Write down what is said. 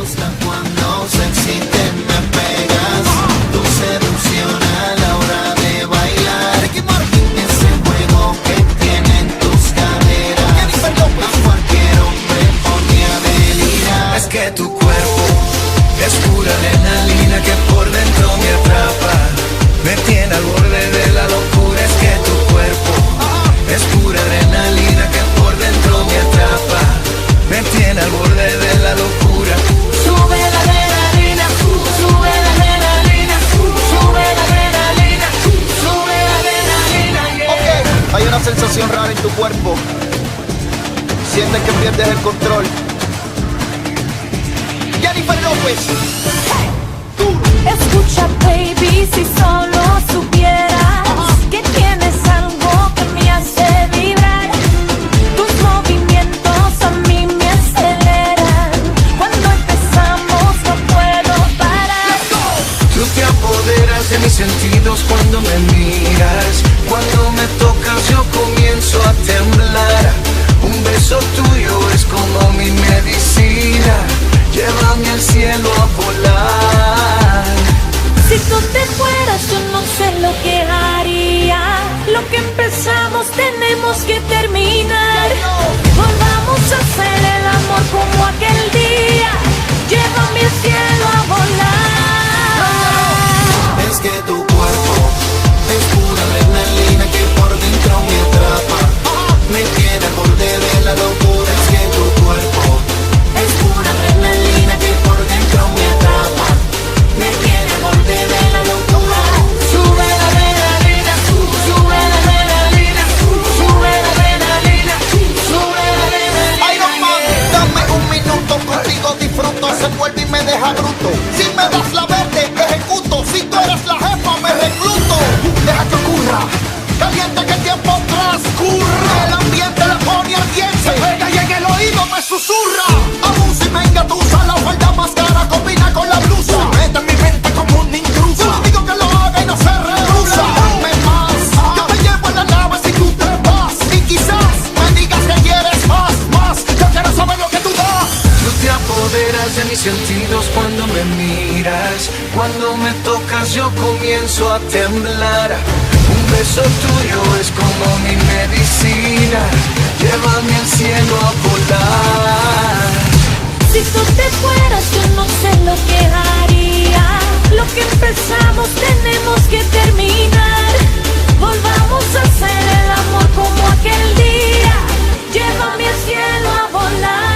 gusta cuando sexy te me pegas. Tu seducción a la hora de bailar. Ese juego que tienen tus caderas, a cualquier hombre pone a delirar. Es que tu cuerpo es pura adrenalina que por dentro me atrapa, me tiene al borde de la locura. Es que tu cuerpo es pura adrenalina que por dentro me atrapa, me tiene al borde de la locura. Sube la adrenalina, sube la adrenalina, sube la adrenalina, sube la adrenalina, yeah. Ok, hay una sensación rara en tu cuerpo. Sientes que pierdes el control. Jennifer López. Escucha, baby, si solo supieras que tienes algo que me hace vibrar. Tus movimientos a mí me aceleran. Cuando empezamos no puedo parar. Tú te apoderas de mis sentidos cuando me miras. Cuando me tocas yo comienzo a temblar. Un beso tuyo es como mi medicina. Llévame al cielo a volar. Si tú te fueras yo no sé lo que haría. Lo que empezamos tenemos que terminar. Volvamos a hacer el amor como aquel día. Llévame al cielo a volar. Es que tu cuerpo es pura adrenalina que por dentro me atrapa, me tiene al borde de la locura. Es que tu cuerpo es pura adrenalina que por dentro me atrapa, me tiene al borde de la locura. Sube la adrenalina, sube la adrenalina, sube la adrenalina, sube la adrenalina. Iron Man, dame un minuto contigo, disfruto. Se vuelve y me deja bruto. Si me das la verde, ejecuto. Si tú eres la jefa, me recluto. Deja que ocurra, caliente que el tiempo transcurra. El ambiente le pone al quien se pega y en el oído me susurra. Abusa y me engatusa, la falda más cara combina con la blusa. Mete en mi mente como un intruso. Solo digo que lo haga y no se rehúsa. Dame más, yo te llevo en la nave si tú te vas. Y quizás me digas que quieres más, más. Yo quiero saber lo que tú das. Tú te apoderas de mis sentidos cuando me miras. Cuando me tocas yo comienzo a temblar. Un beso tuyo es como mi medicina. Llévame al cielo a volar. Si tú te fueras yo no sé lo que haría. Lo que empezamos tenemos que terminar. Volvamos a hacer el amor como aquel día. Llévame al cielo a volar.